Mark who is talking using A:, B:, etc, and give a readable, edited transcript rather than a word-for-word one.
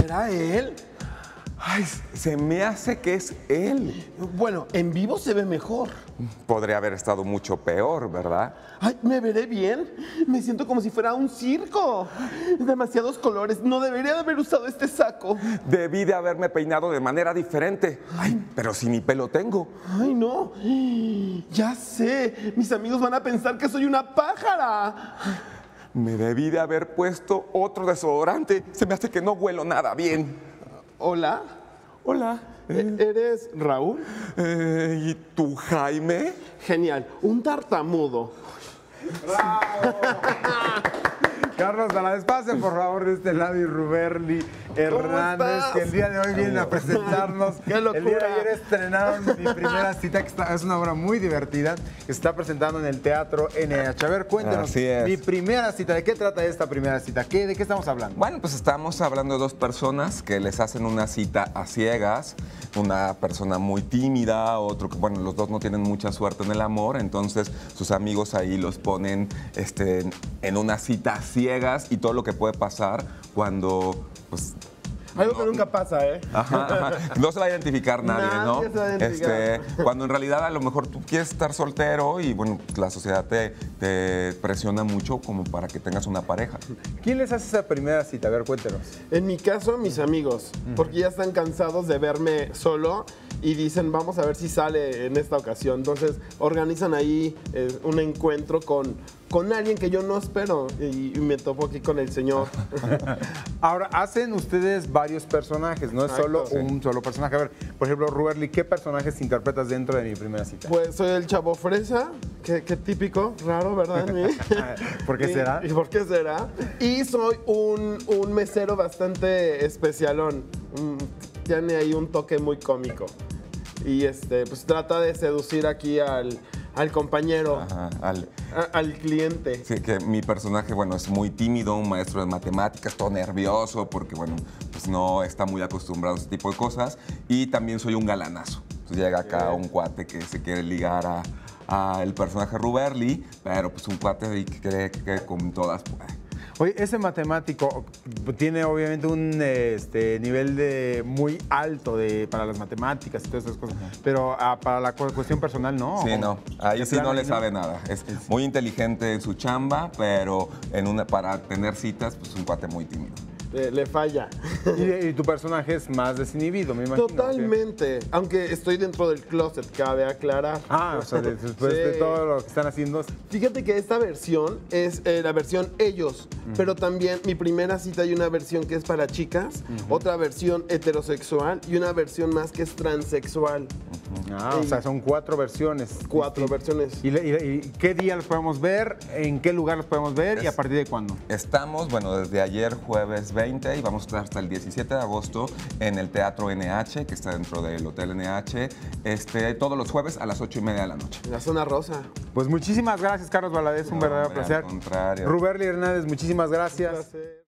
A: ¿Será él?
B: Ay, se me hace que es él.
A: Bueno, en vivo se ve mejor.
B: Podría haber estado mucho peor, ¿verdad?
A: Ay, ¿me veré bien? Me siento como si fuera un circo. Demasiados colores. No debería de haber usado este saco.
B: Debí de haberme peinado de manera diferente. Ay, pero si ni pelo tengo.
A: Ay, no. Ya sé. Mis amigos van a pensar que soy una pájara.
B: Me debí de haber puesto otro desodorante. Se me hace que no huelo nada bien.
A: Hola.
B: Hola.
A: ¿Eres Raúl?
B: ¿Y tú, Jaime?
A: Genial. Un tartamudo.
C: Carlos, a la despacio, por favor, de este lado, y Ruberly Hernández,
A: estás?
C: que el día de hoy vienen a presentarnos.
A: ¡Qué locura!
C: El día de ayer estrenaron Mi Primera Cita, que es una obra muy divertida, que se está presentando en el Teatro NH. A ver, cuéntanos,
B: Así es.
C: Mi Primera Cita, ¿de qué trata esta primera cita? ¿De qué estamos hablando?
B: Bueno, pues estamos hablando de dos personas que les hacen una cita a ciegas. Una persona muy tímida, otro que, bueno, los dos no tienen mucha suerte en el amor, entonces sus amigos ahí los ponen en una cita a ciegas y todo lo que puede pasar cuando, pues...
A: Algo que nunca pasa, ¿eh?
B: Ajá. No se va a identificar nadie, ¿no?
A: Nadie se va a identificar.
B: Cuando en realidad a lo mejor tú quieres estar soltero y bueno, la sociedad te presiona mucho como para que tengas una pareja.
C: ¿Quién les hace esa primera cita? A ver, cuéntenos.
A: En mi caso, mis amigos, porque ya están cansados de verme solo y dicen, vamos a ver si sale en esta ocasión. Entonces, organizan ahí un encuentro con alguien que yo no espero y me topo aquí con el señor.
C: Ahora, hacen ustedes varios personajes, no es solo
A: Exacto,
C: un solo personaje. A ver, por ejemplo, Ruberly, ¿qué personajes interpretas dentro de Mi Primera Cita?
A: Pues soy el chavo fresa, qué típico, raro, ¿verdad? En mí.
C: ¿Por qué será?
A: ¿Y por qué será? Y soy un mesero bastante especialón. Tiene ahí un toque muy cómico. Y pues trata de seducir aquí al compañero,
B: Ajá,
A: al cliente.
B: Sí, que mi personaje, bueno, es muy tímido, un maestro de matemáticas, todo nervioso, porque, bueno, pues no está muy acostumbrado a ese tipo de cosas. Y también soy un galanazo. Entonces llega acá un cuate que se quiere ligar a el personaje Ruberly, pero pues un cuate ahí que cree que con todas puede.
C: Oye, ese matemático tiene obviamente un nivel muy alto para las matemáticas y todas esas cosas, pero para la cuestión personal no.
B: Sí, no, ahí sí no le sabe nada. Es muy inteligente en su chamba, pero para tener citas, pues un cuate muy tímido.
A: Le falla.
C: Y tu personaje es más desinhibido, me imagino.
A: Totalmente. Aunque estoy dentro del closet, cabe aclarar.
C: Ah, o sea, después de todo lo que están haciendo.
A: Fíjate que esta versión es la versión ellos, pero también Mi Primera Cita hay una versión que es para chicas, otra versión heterosexual y una versión más que es transexual.
C: Ah, o sea, son 4 versiones.
A: 4 versiones.
C: ¿Y qué día los podemos ver? ¿En qué lugar los podemos ver? ¿Y a partir de cuándo?
B: Estamos, bueno, desde ayer jueves 20 y vamos a estar hasta el 17 de agosto en el Teatro NH, que está dentro del Hotel NH, todos los jueves a las 8:30 de la noche.
A: En la zona rosa.
C: Pues muchísimas gracias, Carlos Valadez, un verdadero
B: hombre,
C: placer.
B: al contrario.
C: Ruberly Hernández, muchísimas gracias.
A: Un placer.